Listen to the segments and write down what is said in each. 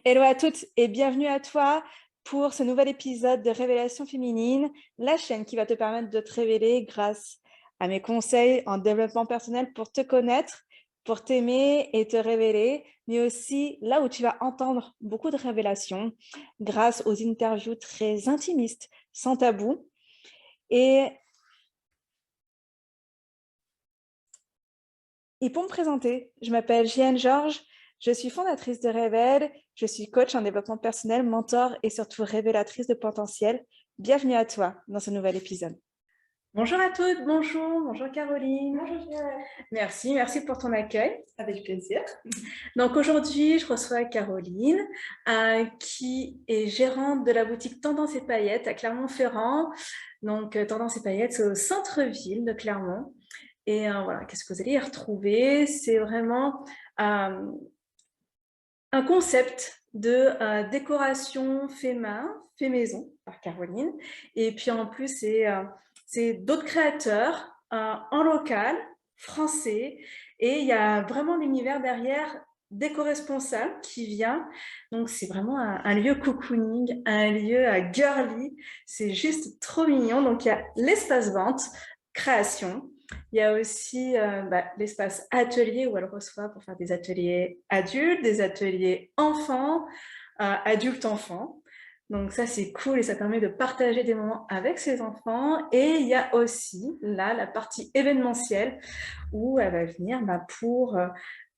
Hello à toutes et bienvenue à toi pour ce nouvel épisode de Révélation féminine, la chaîne qui va te permettre de te révéler grâce à mes conseils en développement personnel pour te connaître, pour t'aimer et te révéler, mais aussi là où tu vas entendre beaucoup de révélations grâce aux interviews très intimistes, sans tabou. Et pour me présenter, je m'appelle Jeanne Georges, je suis fondatrice de Révèle, je suis coach en développement personnel, mentor et surtout révélatrice de potentiel. Bienvenue à toi dans ce nouvel épisode. Bonjour à toutes, bonjour Caroline. Bonjour Jeanne. Merci pour ton accueil. Avec plaisir. Donc aujourd'hui, je reçois Caroline qui est gérante de la boutique Tendance et Paillettes à Clermont-Ferrand. Donc Tendance et Paillettes, c'est au centre-ville de Clermont. Et voilà, qu'est-ce que vous allez y retrouver? C'est vraiment un concept de décoration fait main, fait maison par Caroline. Et puis en plus, c'est d'autres créateurs en local, français. Et il y a vraiment l'univers derrière d'éco-responsable qui vient. Donc c'est vraiment un lieu cocooning, un lieu girly. C'est juste trop mignon. Donc il y a l'espace vente, création. Il y a aussi l'espace atelier où elle reçoit pour faire des ateliers adultes, des ateliers enfants, adultes-enfants. Donc ça, c'est cool et ça permet de partager des moments avec ses enfants. Et il y a aussi là la partie événementielle où elle va venir pour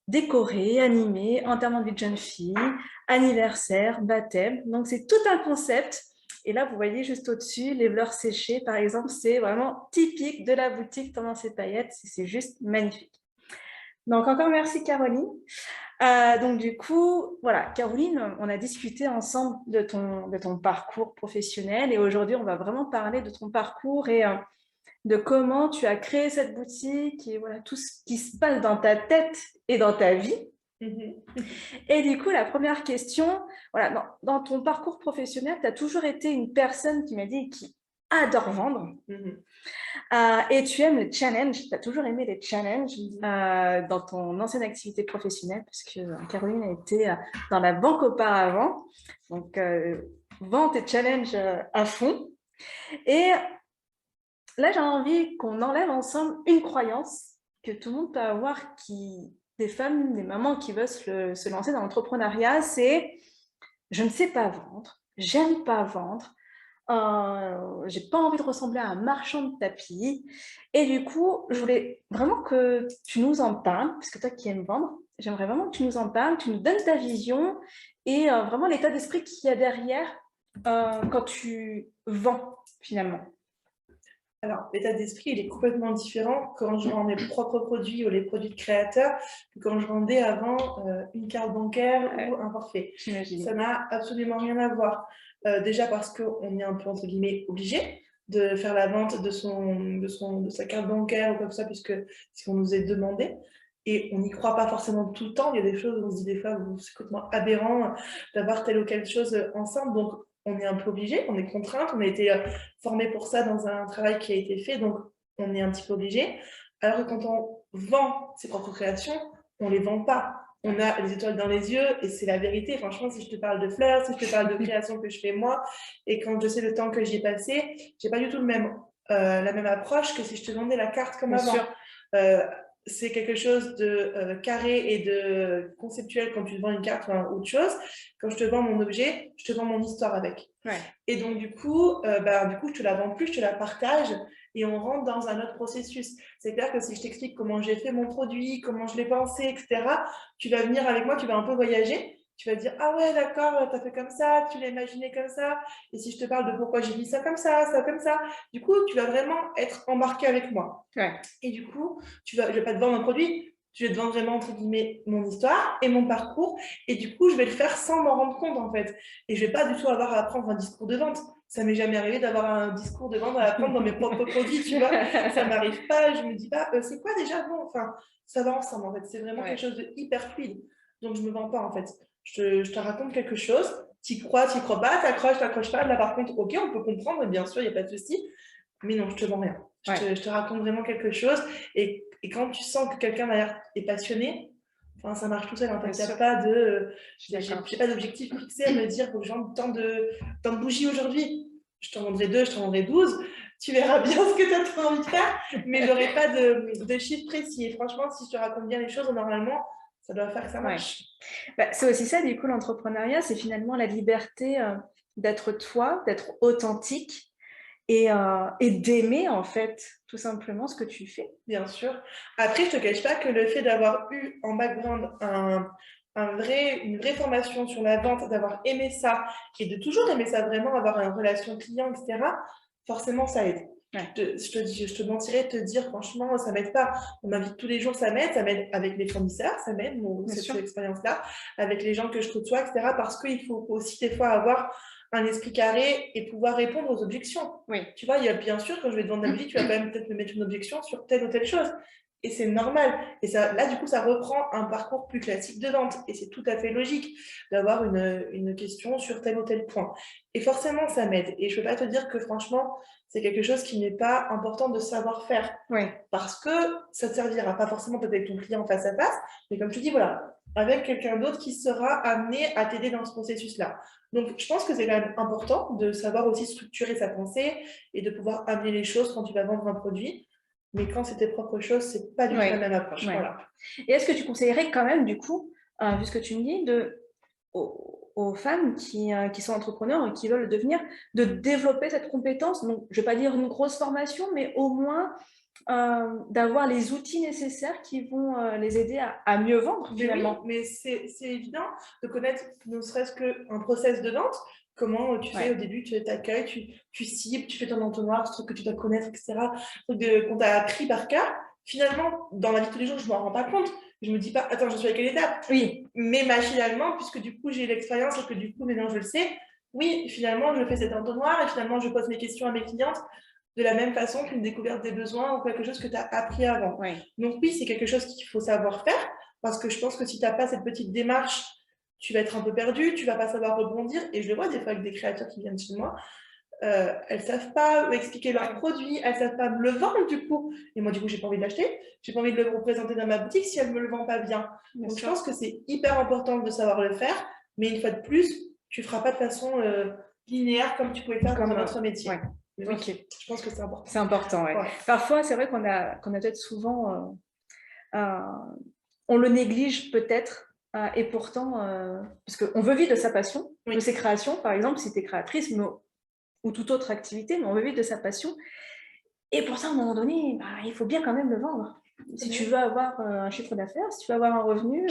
décorer, animer, enterrement de vie de jeune fille, anniversaire, baptême. Donc c'est tout un concept. Et là, vous voyez juste au-dessus, les fleurs séchées, par exemple, c'est vraiment typique de la boutique Tendance et Paillettes. C'est juste magnifique. Donc, encore merci, Caroline. Donc, du coup, voilà, Caroline, on a discuté ensemble de ton parcours professionnel et aujourd'hui, on va vraiment parler de ton parcours et de comment tu as créé cette boutique et voilà, tout ce qui se passe dans ta tête et dans ta vie. Et du coup, la première question, voilà, dans ton parcours professionnel, tu as toujours été une personne qui m'a dit qui adore vendre. Et tu aimes le challenge, tu as toujours aimé les challenges dans ton ancienne activité professionnelle, puisque Caroline a été dans la banque auparavant, donc vente et challenge à fond. Et là, j'ai envie qu'on enlève ensemble une croyance que tout le monde peut avoir, des femmes, des mamans qui veulent se lancer dans l'entrepreneuriat, c'est « je ne sais pas vendre, j'aime pas vendre ». J'ai pas envie de ressembler à un marchand de tapis. Et du coup, je voulais vraiment que tu nous en parles, parce que toi qui aimes vendre, j'aimerais vraiment que tu nous en parles, tu nous donnes ta vision et vraiment l'état d'esprit qu'il y a derrière quand tu vends finalement. Alors, l'état d'esprit, il est complètement différent quand je vends mes propres produits ou les produits de créateurs que quand je vendais avant une carte bancaire ou un forfait. Ça n'a absolument rien à voir. Déjà parce qu'on est un peu, entre guillemets, obligé de faire la vente de sa carte bancaire ou comme ça, puisque c'est qu'on nous est demandé. Et on n'y croit pas forcément tout le temps. Il y a des choses où on se dit des fois, c'est complètement aberrant d'avoir telle ou telle chose ensemble. Donc, on est un peu obligé, on est contrainte, on a été formé pour ça dans un travail qui a été fait, donc on est un petit peu obligé. Alors que quand on vend ses propres créations, on ne les vend pas. On a les étoiles dans les yeux et c'est la vérité. Franchement, si je te parle de fleurs, si je te parle de créations que je fais moi, et quand je sais le temps que j'y ai passé, j'ai pas du tout la même approche que si je te vendais la carte comme avant. C'est quelque chose de carré et de conceptuel quand tu te vends une carte ou autre chose. Quand je te vends mon objet, je te vends mon histoire avec. Ouais. Et donc, du coup, je te la vends plus, je te la partage et on rentre dans un autre processus. C'est clair que si je t'explique comment j'ai fait mon produit, comment je l'ai pensé, etc., tu vas venir avec moi, tu vas un peu voyager. Tu vas dire, ah ouais, d'accord, t'as fait comme ça, tu l'as imaginé comme ça. Et si je te parle de pourquoi j'ai mis ça comme ça, du coup, tu vas vraiment être embarqué avec moi. Ouais. Et du coup, je vais pas te vendre un produit, je vais te vendre vraiment, entre guillemets, mon histoire et mon parcours. Et du coup, je vais le faire sans m'en rendre compte, en fait. Et je vais pas du tout avoir à apprendre un discours de vente. Ça m'est jamais arrivé d'avoir un discours de vente à apprendre dans mes propres produits, tu vois. Ça m'arrive pas, je me dis pas, c'est quoi déjà bon, enfin, ça va ensemble, en fait. C'est vraiment quelque chose de hyper fluide. Donc, je me vends pas, en fait. Je te raconte quelque chose, t'y crois pas, t'accroches pas. Là, par contre, ok, on peut comprendre, bien sûr, il n'y a pas de souci. Mais non, je te vends rien. Je te raconte vraiment quelque chose. Et quand tu sens que quelqu'un derrière est passionné, Enfin, ça marche tout seul. En fait, il n'y a pas de... j'ai pas d'objectif fixé à me dire, faut que je vende tant de bougies aujourd'hui. Je t'en vendrai 2, je t'en vendrai 12. Tu verras bien ce que tu as trop envie de faire, mais je n'aurai pas de chiffre précis. Et franchement, si je te raconte bien les choses, normalement, ça doit faire que ça marche. Bah, c'est aussi ça, du coup, l'entrepreneuriat, c'est finalement la liberté d'être toi, d'être authentique et d'aimer, en fait, tout simplement ce que tu fais. Bien sûr. Après, je ne te cache pas que le fait d'avoir eu en background une vraie formation sur la vente, d'avoir aimé ça et de toujours aimer ça vraiment, avoir une relation client, etc., forcément, ça aide. Ouais. Je te mentirais de te dire, franchement, ça m'aide pas. On m'invite tous les jours, ça m'aide avec les fournisseurs, ça m'aide, cette expérience-là, avec les gens que je côtoie, etc., parce qu'il faut aussi des fois avoir un esprit carré et pouvoir répondre aux objections. Oui. Tu vois, il y a bien sûr, quand je vais te vendre la vie, tu vas quand même peut-être me mettre une objection sur telle ou telle chose. Et c'est normal. Et ça, là, du coup, ça reprend un parcours plus classique de vente. Et c'est tout à fait logique d'avoir une question sur tel ou tel point. Et forcément, ça m'aide. Et je ne peux pas te dire que, franchement, c'est quelque chose qui n'est pas important de savoir faire. Oui. Parce que ça ne te servira pas forcément peut-être avec ton client face à face. Mais comme tu dis, voilà, avec quelqu'un d'autre qui sera amené à t'aider dans ce processus-là. Donc, je pense que c'est quand même important de savoir aussi structurer sa pensée et de pouvoir amener les choses quand tu vas vendre un produit. Mais quand c'est tes propres choses, c'est pas du tout la même approche. Ouais. Voilà. Et est-ce que tu conseillerais quand même, du coup, vu ce que tu me dis, aux femmes qui sont entrepreneurs et qui veulent le devenir, de développer cette compétence? Donc, je ne vais pas dire une grosse formation, mais au moins d'avoir les outils nécessaires qui vont les aider à mieux vendre, finalement. Oui, mais c'est évident de connaître ne serait-ce qu'un process de vente. Comment tu fais au début, tu t'accueilles, tu cibles, tu fais ton entonnoir, ce truc que tu dois connaître, etc. Qu'on t'a appris par cœur. Finalement, dans la vie de tous les jours, je ne m'en rends pas compte. Je ne me dis pas, attends, je suis à quelle étape? Oui. Mais machinalement, puisque du coup, j'ai l'expérience et que du coup, maintenant, je le sais, oui, finalement, je fais cet entonnoir et finalement, je pose mes questions à mes clientes de la même façon qu'une découverte des besoins ou quelque chose que tu as appris avant. Oui. Donc oui, c'est quelque chose qu'il faut savoir faire parce que je pense que si tu n'as pas cette petite démarche, tu vas être un peu perdu, tu ne vas pas savoir rebondir. Et je le vois des fois avec des créateurs qui viennent chez moi, elles ne savent pas expliquer leurs produits, elles ne savent pas me le vendre du coup. Et moi, du coup, j'ai pas envie de l'acheter, j'ai pas envie de le représenter dans ma boutique si elle ne me le vend pas bien. Donc je pense que c'est hyper important de savoir le faire, mais une fois de plus, tu ne feras pas de façon linéaire comme tu pouvais faire dans un autre métier. Ouais. Okay. Je pense que c'est important. C'est important, ouais. Parfois, c'est vrai qu'on a peut-être souvent... on le néglige peut-être, et pourtant... parce qu'on veut vivre de sa passion, de ses créations, par exemple, si tu es créatrice, ou toute autre activité, mais on veut vivre de sa passion. Et pour ça, à un moment donné, il faut bien quand même le vendre. Si tu veux avoir un chiffre d'affaires, si tu veux avoir un revenu,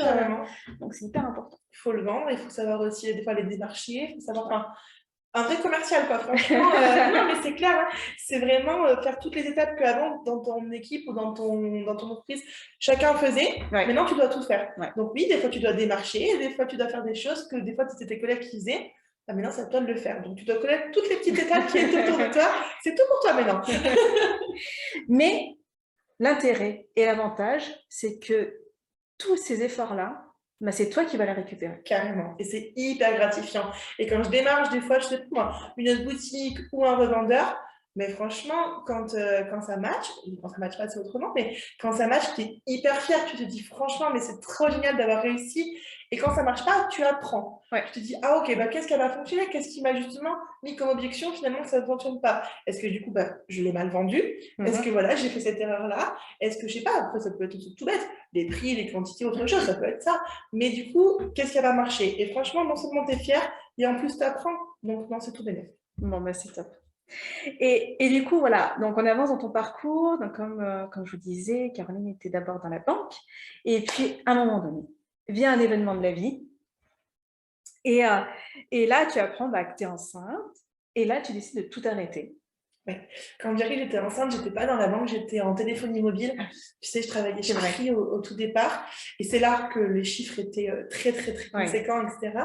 donc c'est hyper important. Il faut le vendre, il faut savoir aussi des fois les démarcher, il faut savoir... un vrai commercial, quoi, franchement. Non, mais c'est clair, hein, c'est vraiment faire toutes les étapes qu'avant, dans ton équipe ou dans ton entreprise, chacun faisait. Maintenant, tu dois tout faire. Donc oui, des fois, tu dois démarcher, des fois, tu dois faire des choses que des fois, c'était tes collègues qui faisaient. Maintenant, c'est à toi de le faire. Donc, tu dois connaître toutes les petites étapes qui sont autour de toi. C'est tout pour toi maintenant. Mais l'intérêt et l'avantage, c'est que tous ces efforts-là, c'est toi qui vas les récupérer. Carrément. Et c'est hyper gratifiant. Et quand je démarche, des fois, je sais pas moi, une boutique ou un revendeur, mais franchement, quand ça match pas, c'est autrement, mais quand ça match, tu es hyper fier. Tu te dis, franchement, mais c'est trop génial d'avoir réussi. Et quand ça marche pas, tu apprends. Tu te dis, ah ok, qu'est-ce qui a pas fonctionné? Qu'est-ce qui m'a justement mis comme objection finalement que ça ne fonctionne pas? Est-ce que du coup, je l'ai mal vendu? Est-ce que voilà, j'ai fait cette erreur-là? Est-ce que je sais pas, après ça peut être tout bête, les prix, les quantités, autre chose, ça peut être ça. Mais du coup, qu'est-ce qui a pas marché? Et franchement, non seulement tu es fier, et en plus tu apprends. Donc non, c'est tout bénéfique. Bon, c'est top. Et du coup, voilà, donc on avance dans ton parcours. Donc comme je vous disais, Caroline était d'abord dans la banque. Et puis, à un moment donné, vient un événement de la vie. Et là, tu apprends que tu es enceinte. Et là, tu décides de tout arrêter. Ouais. Quand j'étais enceinte, j'étais pas dans la banque, j'étais en téléphonie mobile. Tu sais, je travaillais chez Free au tout départ. Et c'est là que les chiffres étaient très, très, très conséquents, etc.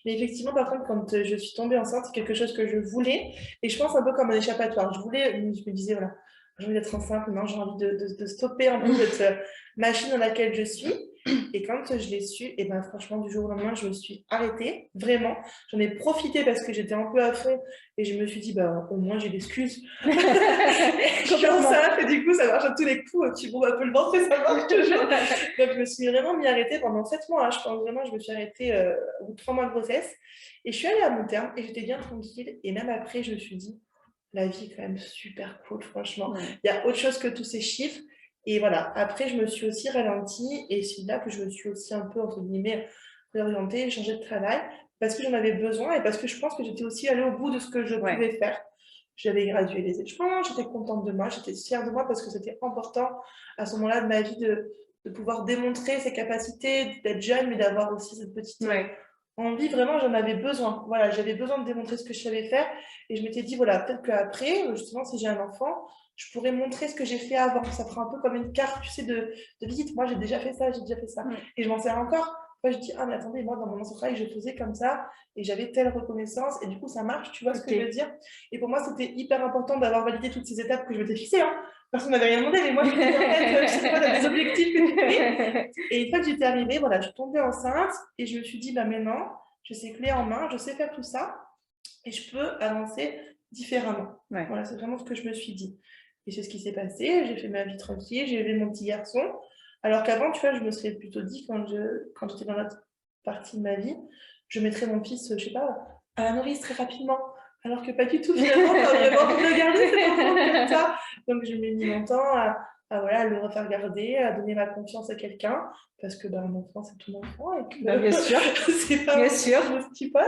Mais effectivement, par contre, quand je suis tombée enceinte, c'est quelque chose que je voulais. Et je pense un peu comme un échappatoire. Je me disais, voilà, j'ai envie d'être enceinte, maintenant j'ai envie de stopper un peu cette machine dans laquelle je suis. Et quand je l'ai su, et ben franchement, du jour au lendemain, je me suis arrêtée, vraiment. J'en ai profité parce que j'étais un peu à fond et je me suis dit, bah, au moins j'ai l'excuse. Comme ça, et du coup, ça marche à tous les coups. Tu bourres un peu le ventre et ça marche toujours. Donc, je me suis vraiment mis arrêtée pendant 7 mois. Hein. Je pense vraiment, je me suis arrêtée au bout de 3 mois de grossesse. Et je suis allée à mon terme et j'étais bien tranquille. Et même après, je me suis dit, la vie est quand même super cool, franchement. Il y a autre chose que tous ces chiffres. Et voilà, après, je me suis aussi ralentie et c'est là que je me suis aussi un peu, entre guillemets, réorientée, changé de travail parce que j'en avais besoin et parce que je pense que j'étais aussi allée au bout de ce que je pouvais faire. J'avais gradué les échelons, j'étais contente de moi, j'étais fière de moi parce que c'était important à ce moment-là de ma vie de pouvoir démontrer ses capacités, d'être jeune, mais d'avoir aussi cette petite envie. Vraiment, j'en avais besoin. Voilà, j'avais besoin de démontrer ce que je savais faire et je m'étais dit, voilà, peut-être qu'après, justement, si j'ai un enfant, je pourrais montrer ce que j'ai fait avant. Ça fera un peu comme une carte, tu sais, de visite. Moi, j'ai déjà fait ça, j'ai déjà fait ça. Et je m'en sers encore. Moi, je dis, ah, mais attendez, moi, dans mon ancien travail, je faisais comme ça et j'avais telle reconnaissance et du coup, ça marche, tu vois ce que je veux dire? Et pour moi, c'était hyper important d'avoir validé toutes ces étapes que je m'étais fixées. Hein. Personne n'avait rien demandé, mais moi, je me disais, en fait, je sais pas, t'as des objectifs que tu fais. Et une fois que j'étais arrivée, voilà, je suis tombée enceinte et je me suis dit, bah, maintenant, je sais clé en main, je sais faire tout ça et je peux avancer différemment. Voilà, c'est vraiment ce que je me suis dit. Et c'est ce qui s'est passé. J'ai fait ma vie tranquille, j'ai élevé mon petit garçon. Alors qu'avant, tu vois, je me serais plutôt dit, quand j'étais dans l'autre partie de ma vie, je mettrais mon fils, je sais pas, à la nourrice très rapidement. Alors que pas du tout, finalement, t'as vraiment envie de le garder, cet enfant comme ça. Donc, je m'ai mis longtemps voilà, le refaire garder, à donner ma confiance à quelqu'un, parce que mon enfant, c'est ton enfant, et que bien sûr. c'est pas bien sûr. Mon petit pote.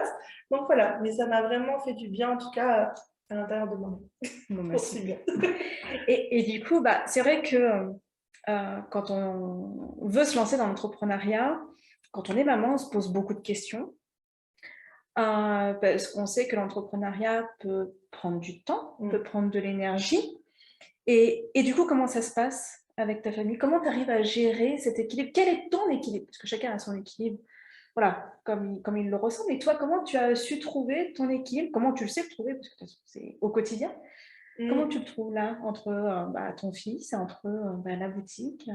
Donc voilà, mais ça m'a vraiment fait du bien, en tout cas, à l'intérieur de moi. Bon, c'est bien. Et du coup, c'est vrai que quand on veut se lancer dans l'entrepreneuriat, quand on est maman, on se pose beaucoup de questions. Parce qu'on sait que l'entrepreneuriat peut prendre du temps, peut prendre de l'énergie. Et du coup, comment ça se passe avec ta famille? Comment tu arrives à gérer cet équilibre? Quel est ton équilibre? Parce que chacun a son équilibre, voilà, comme il le ressent. Mais toi, comment tu as su trouver ton équilibre? Comment tu le sais trouver? Parce que c'est au quotidien. Comment tu le trouves là, entre ton fils, entre la boutique?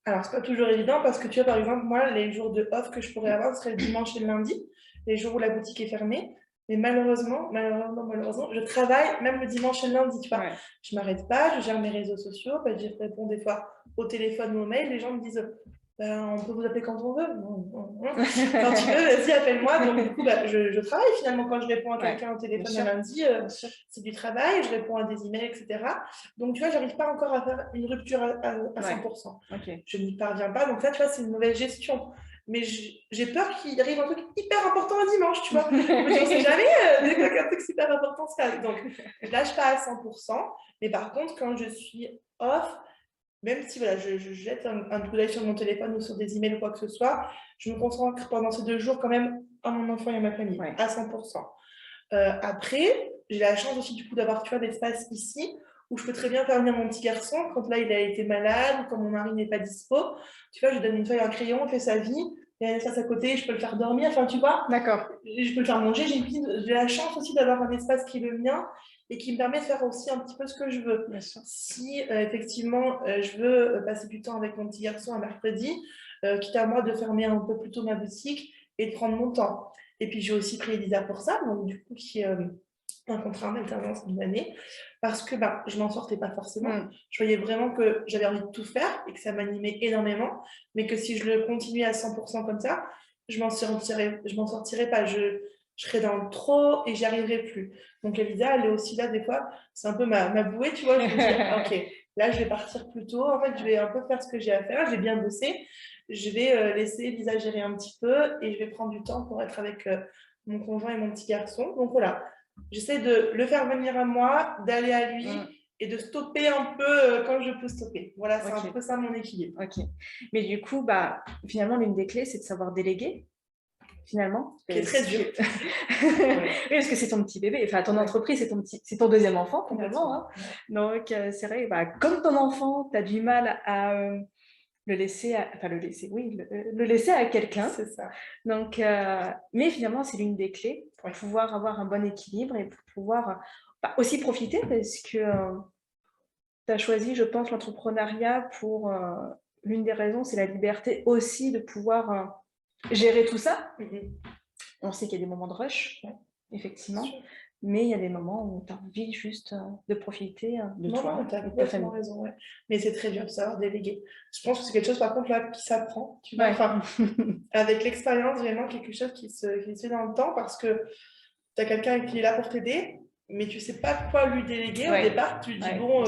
Alors, c'est pas toujours évident parce que tu vois, par exemple, moi, les jours de off que je pourrais avoir, ce serait le dimanche et le lundi, les jours où la boutique est fermée. Mais malheureusement, je travaille même le dimanche et le lundi, tu vois. Je m'arrête pas, je gère mes réseaux sociaux, je réponds des fois au téléphone ou au mail, les gens me disent on peut vous appeler quand on veut. Quand tu veux, vas-y, appelle-moi. Donc, du coup, je travaille finalement quand je réponds à quelqu'un au téléphone le lundi. C'est du travail, je réponds à des emails, etc. Donc, tu vois, j'arrive pas encore à faire une rupture à 100%. Je n'y parviens pas. Donc, ça, tu vois, c'est une mauvaise gestion. Mais j'ai peur qu'il arrive un truc hyper important un dimanche, tu vois. Mais on sait jamais, dès qu'un truc super important se passe. Donc, je lâche pas à 100%. Mais par contre, quand je suis off, même si voilà, je jette un coup d'œil sur mon téléphone ou sur des emails ou quoi que ce soit, je me concentre pendant ces 2 jours quand même à mon enfant et à ma famille, à 100%. Après, j'ai la chance aussi du coup d'avoir, tu vois, l'espace ici où je peux très bien faire venir mon petit garçon quand là il a été malade ou quand mon mari n'est pas dispo. Tu vois, je lui donne une feuille, un crayon, il fait sa vie, il y a un espace à côté, je peux le faire dormir, enfin tu vois. D'accord. Je peux le faire manger, j'ai la chance aussi d'avoir un espace qui est le mien et qui me permet de faire aussi un petit peu ce que je veux. Si effectivement je veux passer du temps avec mon petit garçon un mercredi, quitte à moi de fermer un peu plus tôt ma boutique et de prendre mon temps. Et puis j'ai aussi pris Elisa pour ça, donc du coup qui est un contrat en alternance d'une année, parce que je m'en sortais pas forcément. Je voyais vraiment que j'avais envie de tout faire et que ça m'animait énormément, mais que si je le continuais à 100% comme ça, je m'en sortirais pas. Je serais dans le trop et j'y arriverais plus. Donc Elisa, elle est aussi là des fois, c'est un peu ma bouée, tu vois. Je me dis, ok, là je vais partir plus tôt. En fait, je vais un peu faire ce que j'ai à faire. J'ai bien bossé. Je vais laisser Elisa gérer un petit peu et je vais prendre du temps pour être avec mon conjoint et mon petit garçon. Donc voilà, j'essaie de le faire venir à moi, d'aller à lui et de stopper un peu quand je peux stopper. Voilà, c'est un peu ça mon équilibre. Ok. Mais du coup, finalement, l'une des clés, c'est de savoir déléguer. Finalement, qui est très dur. Oui, parce que c'est ton petit bébé. Enfin, ton entreprise, c'est ton deuxième enfant, complètement. Hein. Donc, c'est vrai, comme ton enfant, tu as du mal à le laisser à quelqu'un. C'est ça. Donc, mais finalement, c'est l'une des clés pour pouvoir avoir un bon équilibre et pour pouvoir aussi profiter parce que tu as choisi, je pense, l'entrepreneuriat pour l'une des raisons, c'est la liberté aussi de pouvoir gérer tout ça. On sait qu'il y a des moments de rush, effectivement, mais il y a des moments où tu as envie juste de profiter de toi. Non, tu as complètement raison, ouais. Mais c'est très dur de savoir déléguer. Je pense que c'est quelque chose, par contre, là, qui s'apprend, tu vois, enfin, avec l'expérience, vraiment quelque chose qui se fait dans le temps, parce que tu as quelqu'un qui est là pour t'aider, mais tu sais pas quoi lui déléguer. Au départ, tu dis bon.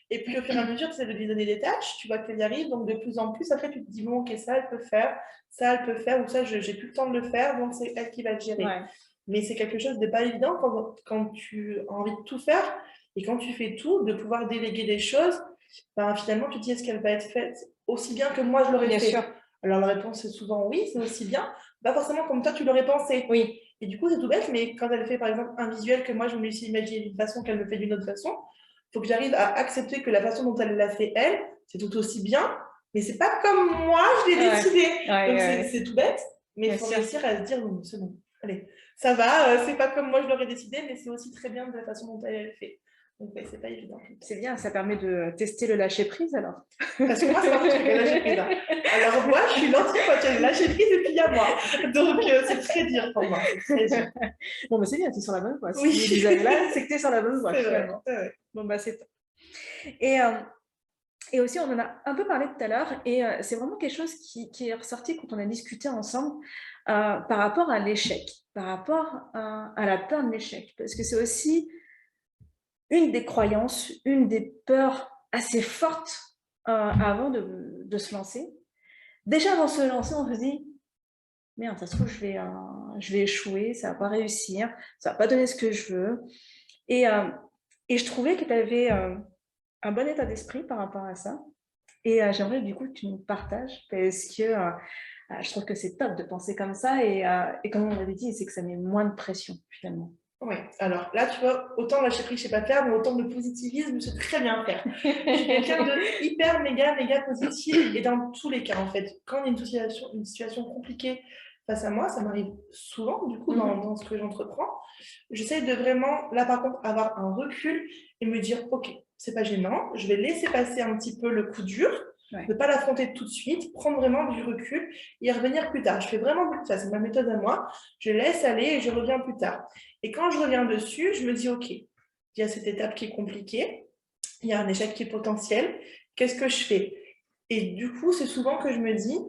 Et puis au fur et à mesure, tu essaies de lui donner des tâches, tu vois qu'elle y arrive. Donc de plus en plus, après, tu te dis bon, ok, ça, elle peut faire, ou ça, j'ai plus le temps de le faire, donc c'est elle qui va le gérer. Ouais. Mais c'est quelque chose de pas évident quand tu as envie de tout faire et quand tu fais tout, de pouvoir déléguer des choses, ben, finalement, tu te dis est-ce qu'elle va être faite aussi bien que moi je l'aurais fait? Sûr. Alors la réponse est souvent oui, c'est aussi bien, pas forcément comme toi tu l'aurais pensé. Oui. Et du coup, c'est tout bête, mais quand elle fait par exemple un visuel que moi je me suis imaginé d'une façon qu'elle me fait d'une autre façon, il faut que j'arrive à accepter que la façon dont elle l'a fait elle, c'est tout aussi bien, mais c'est pas comme moi je l'ai décidé. Donc c'est tout bête, mais il faut réussir à se dire non, c'est bon, allez, ça va, c'est pas comme moi je l'aurais décidé, mais c'est aussi très bien de la façon dont elle fait. Donc ouais, c'est pas évident. C'est bien, ça permet de tester le lâcher prise alors. Parce que moi, c'est pas mon truc, le lâcher prise. Hein. Alors moi, je suis l'anti quand il y a le lâcher prise et puis il y a moi. Donc c'est très dur pour moi. Très dur. Bon, mais c'est bien, tu es sur la bonne voie. Oui. Si tu es là, c'est que tu es sur la bonne voie finalement. Ouais. Bon, bah c'est top. Et aussi, on en a un peu parlé tout à l'heure, et c'est vraiment quelque chose qui est ressorti quand on a discuté ensemble par rapport à l'échec, par rapport à la peur de l'échec. Parce que c'est aussi une des croyances, une des peurs assez fortes avant de se lancer. Déjà, avant de se lancer, on se dit « Merde, ça se trouve, je vais échouer, ça ne va pas réussir, ça ne va pas donner ce que je veux. » Et je trouvais que tu avais un bon état d'esprit par rapport à ça. Et j'aimerais du coup que tu nous partages, parce que je trouve que c'est top de penser comme ça. Et comme on l'avait dit, c'est que ça met moins de pression, finalement. Oui, alors là, tu vois, autant lâcher prise, je ne sais pas faire, mais autant de positivisme, je sais très bien faire. Je suis quelqu'un de hyper, méga positif, et dans tous les cas, en fait, quand il y a une situation compliquée face à moi, ça m'arrive souvent, du coup, dans ce que j'entreprends, j'essaie de vraiment, là par contre, avoir un recul et me dire, ok, c'est pas gênant, je vais laisser passer un petit peu le coup dur, ne pas l'affronter tout de suite, prendre vraiment du recul et y revenir plus tard. Je fais vraiment ça, c'est ma méthode à moi. Je laisse aller et je reviens plus tard. Et quand je reviens dessus, je me dis, ok, il y a cette étape qui est compliquée, il y a un échec qui est potentiel, qu'est-ce que je fais? Et du coup, c'est souvent que je me dis,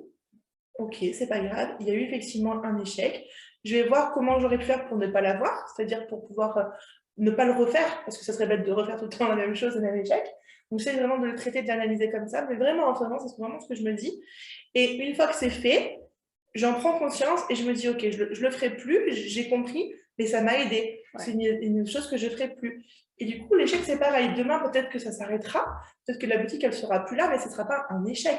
ok, c'est pas grave, il y a eu effectivement un échec, je vais voir comment j'aurais pu faire pour ne pas l'avoir, c'est-à-dire pour pouvoir ne pas le refaire, parce que ça serait bête de refaire tout le temps la même chose, le même échec. Donc, j'essaie vraiment de le traiter, de l'analyser comme ça, mais vraiment, en ce moment, c'est vraiment ce que je me dis. Et une fois que c'est fait, j'en prends conscience et je me dis, ok, je le ferai plus, j'ai compris, mais ça m'a aidé. C'est une chose que je ne ferai plus. Et du coup, l'échec, c'est pareil. Demain, peut-être que ça s'arrêtera, peut-être que la boutique, elle sera plus là, mais ce ne sera pas un échec.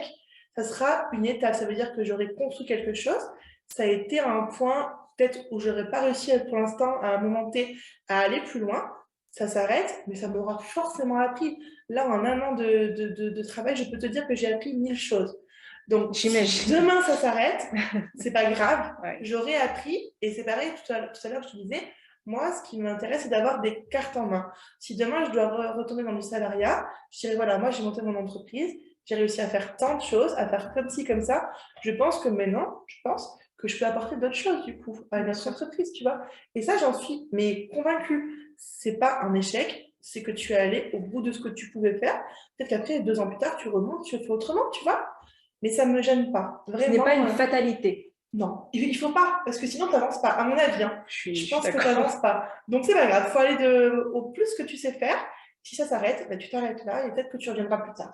Ça sera une étape. Ça veut dire que j'aurai construit quelque chose. Ça a été un point, peut-être, où je n'aurais pas réussi pour l'instant, à un moment T, à aller plus loin. Ça s'arrête, mais ça m'aura forcément appris. Là, en un an de travail, je peux te dire que j'ai appris 1000 choses. Donc, si demain ça s'arrête, c'est pas grave, j'aurai appris. Et c'est pareil, tout à l'heure, je te disais, moi, ce qui m'intéresse, c'est d'avoir des cartes en main. Si demain, je dois retourner dans du salariat, je dirais, voilà, moi, j'ai monté mon entreprise, j'ai réussi à faire tant de choses, à faire comme ci, comme ça. Je pense que maintenant, je peux apporter d'autres choses, du coup, à notre entreprise, tu vois. Et ça, j'en suis mais convaincue. C'est pas un échec, c'est que tu es allé au bout de ce que tu pouvais faire. Peut-être qu'après, 2 ans plus tard, tu remontes, tu fais autrement, tu vois. Mais ça ne me gêne pas. Vraiment, ce n'est pas une fatalité. Non, il ne faut pas, parce que sinon, tu n'avances pas. À mon avis, je pense que tu n'avances pas. Donc, c'est pas grave. Il faut aller au plus que tu sais faire. Si ça s'arrête, tu t'arrêtes là et peut-être que tu reviendras plus tard.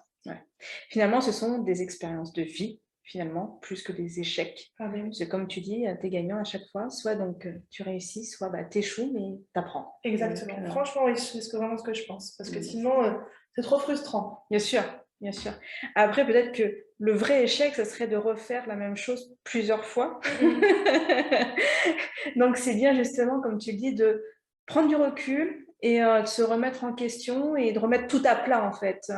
Finalement, ce sont des expériences de vie, finalement, plus que des échecs. C'est comme tu dis, tu es gagnant à chaque fois. Soit donc tu réussis, soit tu échoues, mais tu apprends. Exactement. Donc, franchement, oui, c'est vraiment ce que je pense. Parce que sinon, c'est trop frustrant. Bien sûr. Après, peut-être que le vrai échec, ce serait de refaire la même chose plusieurs fois. Donc, c'est bien justement, comme tu dis, de prendre du recul et de se remettre en question et de remettre tout à plat, en fait,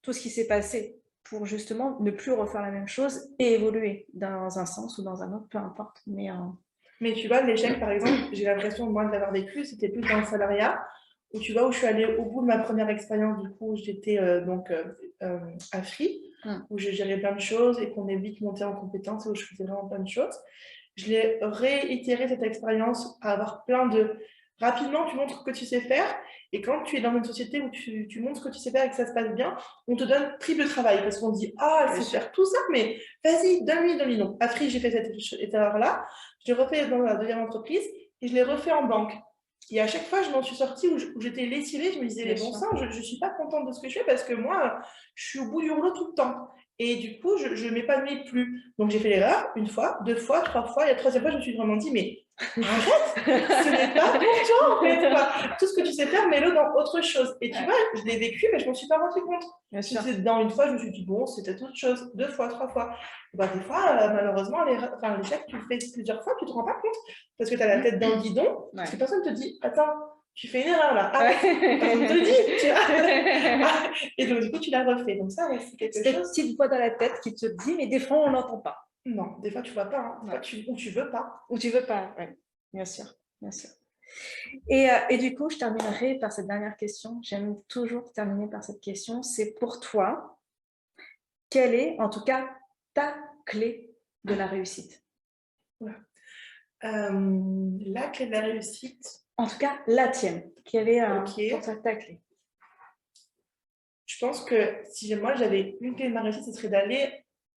tout ce qui s'est passé pour justement ne plus refaire la même chose et évoluer dans un sens ou dans un autre, peu importe. Mais tu vois, l'échec, par exemple, j'ai l'impression, moi, de l'avoir vécu, c'était plus dans le salariat, où tu vois, où je suis allée au bout de ma première expérience, du coup, j'étais à Free. où je gérais plein de choses et qu'on est vite monté en compétence et où je faisais vraiment plein de choses. Je l'ai réitéré cette expérience à avoir plein de... Rapidement, tu montres ce que tu sais faire et quand tu es dans une société où tu montres ce que tu sais faire et que ça se passe bien, on te donne triple travail parce qu'on dit « Ah, elle sait faire tout ça, mais vas-y, donne-lui, donne-lui. » Donc, après, j'ai fait cette erreur-là. Je l'ai refait dans la deuxième entreprise et je l'ai refait en banque. Et à chaque fois, je m'en suis sortie où j'étais lessivée. Je me disais, mais bon sang, je ne suis pas contente de ce que je fais parce que moi, je suis au bout du rouleau tout le temps. Et du coup, je ne m'épanouis plus. Donc, j'ai fait l'erreur une fois, deux fois, trois fois. Et la troisième fois, je me suis vraiment dit, mais arrête, ce n'est pas pour toi, en fait. Quoi. Tout ce que tu sais faire, mets-le dans autre chose. Et tu vois, je l'ai vécu, mais je ne m'en suis pas rendu compte. Dans une fois, je me suis dit, bon, c'était autre chose. Deux fois, trois fois. Bah, des fois, malheureusement, l'échec, tu le fais plusieurs fois, tu ne te rends pas compte. Parce que tu as la tête dans le guidon, parce que personne ne te dit, attends, tu fais une erreur là. Ah, personne ne te le dit, tu vois. Et donc, du coup, tu l'as refait. Donc, ça, c'est quelque chose. Cette petite voix dans la tête qui te dit, mais des fois, on n'entend pas. Non, des fois, tu ne vois pas. Hein. Des fois, ou tu ne veux pas. Ou tu ne veux pas, oui. Bien sûr, bien sûr. Et du coup, je terminerai par cette dernière question. J'aime toujours terminer par cette question. C'est pour toi, quelle est, en tout cas, ta clé de la réussite? La clé de la réussite. En tout cas, la tienne. Quelle est pour toi ta clé? Je pense que si moi j'avais une clé de ma réussite, ce serait d'aller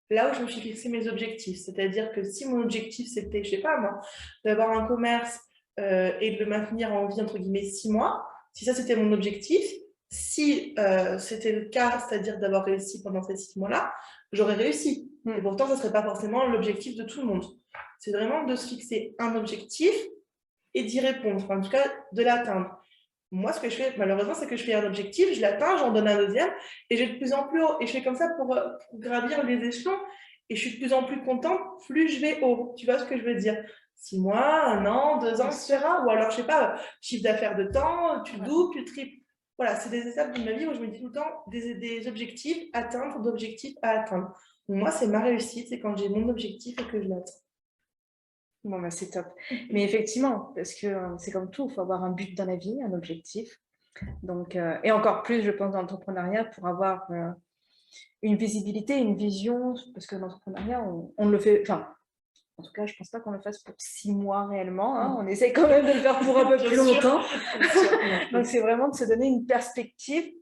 là où je me suis fixé mes objectifs. C'est-à-dire que si mon objectif c'était, je sais pas moi, d'avoir un commerce et de le maintenir en vie entre guillemets 6 mois, si ça c'était mon objectif, si c'était le cas, c'est-à-dire d'avoir réussi pendant ces 6 mois-là, j'aurais réussi. Et pourtant, ça ne serait pas forcément l'objectif de tout le monde. C'est vraiment de se fixer un objectif et d'y répondre, en tout cas de l'atteindre. Moi, ce que je fais, malheureusement, c'est que je fais un objectif, je l'atteins, j'en donne un deuxième, et je vais de plus en plus haut. Et je fais comme ça pour gravir les échelons, et je suis de plus en plus contente, plus je vais haut. Tu vois ce que je veux dire? 6 mois, 1 an, 2 ans, etc. Ou alors, je sais pas, chiffre d'affaires de temps, tu doubles, tu triples. Voilà, c'est des étapes de ma vie où je me dis tout le temps des objectifs, atteindre, d'objectifs à atteindre. Moi, c'est ma réussite, c'est quand j'ai mon objectif et que je l'atteins. Bon, bah, c'est top. Mais effectivement, parce que c'est comme tout, il faut avoir un but dans la vie, un objectif. Donc, et encore plus, je pense, dans l'entrepreneuriat, pour avoir une visibilité, une vision, parce que l'entrepreneuriat, on le fait, enfin, en tout cas, je ne pense pas qu'on le fasse pour 6 mois réellement. Hein. On essaie quand même de le faire pour un peu plus longtemps. Donc, c'est vraiment de se donner une perspective.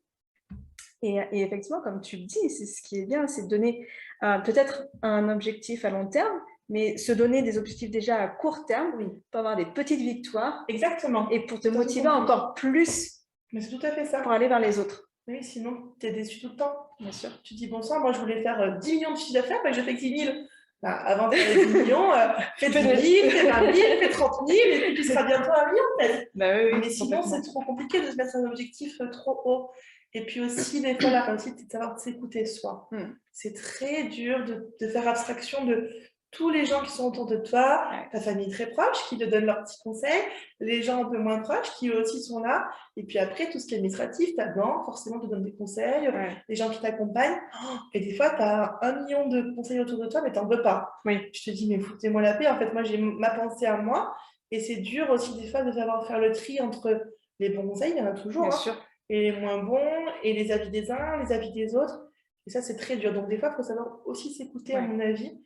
Et effectivement, comme tu le dis, c'est ce qui est bien, c'est de donner peut-être un objectif à long terme, mais se donner des objectifs déjà à court terme, pour avoir des petites victoires. Exactement. Et pour te motiver encore plus. Mais c'est tout à fait ça. Pour aller vers les autres. Oui, sinon, tu es déçu tout le temps. Bien sûr. Tu te dis, bon sang, moi, je voulais faire 10 millions de chiffre d'affaires, mais je fais que 10 000. Bah, avant de faire 10 millions, fais 10 000, fais 20 000, fais 30 000, et puis tu seras bientôt à 1 million, peut-être. Bah, oui, mais sinon, c'est trop compliqué de se mettre un objectif trop haut. Et puis aussi, des fois, la réussite, c'est de savoir s'écouter soi. C'est très dur de faire abstraction de tous les gens qui sont autour de toi, ta famille très proche, qui te donne leurs petits conseils, les gens un peu moins proches, qui eux aussi sont là. Et puis après, tout ce qui est administratif, ta banque, forcément, te donne des conseils, les gens qui t'accompagnent. Et des fois, tu as 1 million de conseils autour de toi, mais tu n'en veux pas. Je te dis, mais foutez-moi la paix. En fait, moi, j'ai ma pensée à moi. Et c'est dur aussi, des fois, de savoir faire le tri entre les bons conseils, il y en a toujours. Bien sûr. Et les moins bons, et les avis des uns, les avis des autres. Et ça, c'est très dur. Donc, des fois, il faut savoir aussi s'écouter, à mon avis.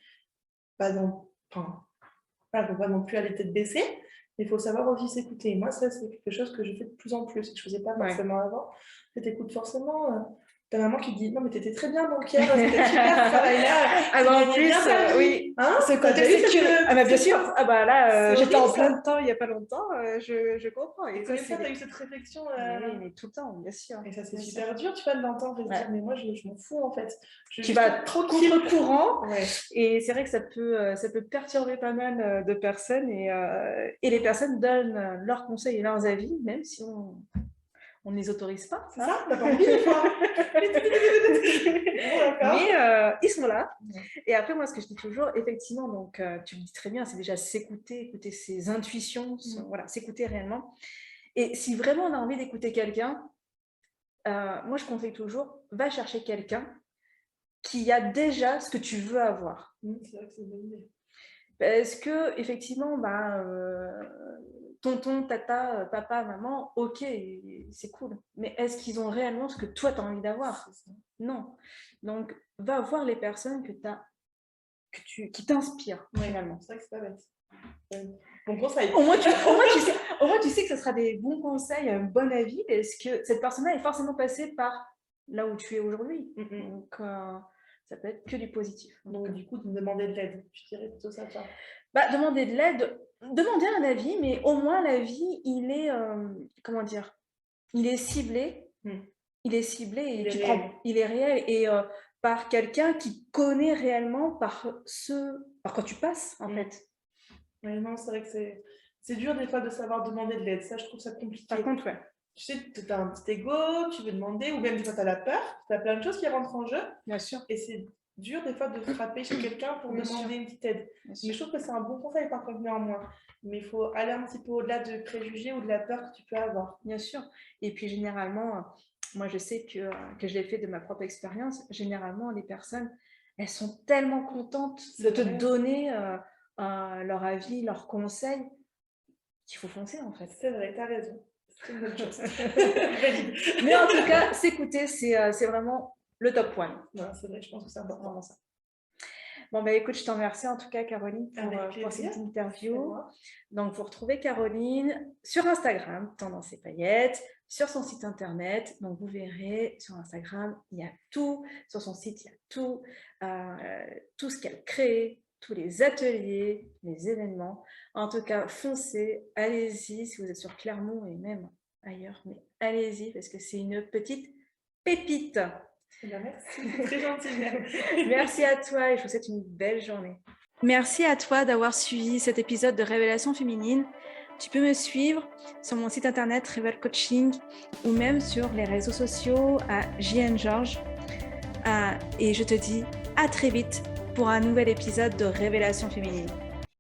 Il ne faut pas non plus aller tête baissée, mais il faut savoir aussi s'écouter. Moi, ça, c'est quelque chose que je fais de plus en plus, que je ne faisais pas forcément avant. Tu t'écoutes forcément ta maman qui dit « Non, mais t'étais très bien banquière, c'était super ce travail-là. » Alors en plus, oui, ce côté sécurité. Ah bah bien sûr, ah bah là, j'étais en plein temps il n'y a pas longtemps, je comprends. Et combien de fois tu as eu cette réflexion Oui, mais tout le temps, bien sûr. Et ça, c'est super dur, tu vas de l'entendre et de dire « Mais moi, je m'en fous, en fait. » Tu vas trop contre-courant, et c'est vrai que ça peut perturber pas mal de personnes, et les personnes donnent leurs conseils et leurs avis, même si on ne les autorise pas. C'est ça, t'as pas envie des fois. Mais ils sont là. Et après, moi, ce que je dis toujours, effectivement, donc tu le dis très bien, c'est déjà s'écouter, écouter ses intuitions, voilà, s'écouter réellement. Et si vraiment on a envie d'écouter quelqu'un, moi, je conseille toujours, va chercher quelqu'un qui a déjà ce que tu veux avoir. C'est vrai que c'est une bonne idée. Parce que, effectivement, tonton, tata, papa, maman, ok, c'est cool. Mais est-ce qu'ils ont réellement ce que toi, tu as envie d'avoir? Non. Donc, va voir les personnes qui t'inspirent finalement. C'est vrai que c'est pas bête. Bon conseil. Au moins, tu sais que ce sera des bons conseils, un bon avis, parce que cette personne-là est forcément passée par là où tu es aujourd'hui. Donc, ça peut être que du positif. Donc, du coup, de demander de l'aide, je dirais plutôt ça. Demander de l'aide, demander un avis, mais au moins l'avis, il est, comment dire, il est ciblé. Il est ciblé et il est réel et par quelqu'un qui connaît réellement par quoi tu passes, en fait. Oui, non, c'est vrai que c'est dur des fois de savoir demander de l'aide. Ça, je trouve ça compliqué. Par contre, ouais. Tu sais, tu as un petit ego, tu veux demander, ou même des fois tu as la peur, tu as plein de choses qui rentrent en jeu. Bien sûr. Et c'est dur des fois de frapper chez quelqu'un pour demander une petite aide. Mais je trouve que c'est un bon conseil par contre néanmoins. Mais il faut aller un petit peu au-delà de préjugés ou de la peur que tu peux avoir. Bien sûr. Et puis généralement, moi je sais que je l'ai fait de ma propre expérience, généralement les personnes, elles sont tellement contentes de te donner leur avis, leurs conseils, qu'il faut foncer en fait. C'est vrai, tu as raison. C'est une bonne chose. Mais en tout cas, s'écouter, c'est vraiment le top one. Non, c'est vrai, je pense que c'est important ça. Bon, écoute, je t'en remercie en tout cas, Caroline, pour cette interview. Donc, vous retrouvez Caroline sur Instagram, Tendance et Paillettes, sur son site internet. Donc, vous verrez sur Instagram, il y a tout. Sur son site, il y a tout ce qu'elle crée, tous les ateliers, les événements. En tout cas, foncez, allez-y si vous êtes sur Clermont et même ailleurs. Mais allez-y parce que c'est une petite pépite. Merci, très gentil. Merci à toi et je vous souhaite une belle journée. Merci à toi d'avoir suivi cet épisode de Révélation féminine. Tu peux me suivre sur mon site internet Revel Coaching ou même sur les réseaux sociaux à JN Georges. Et je te dis à très vite pour un nouvel épisode de Révélation féminine.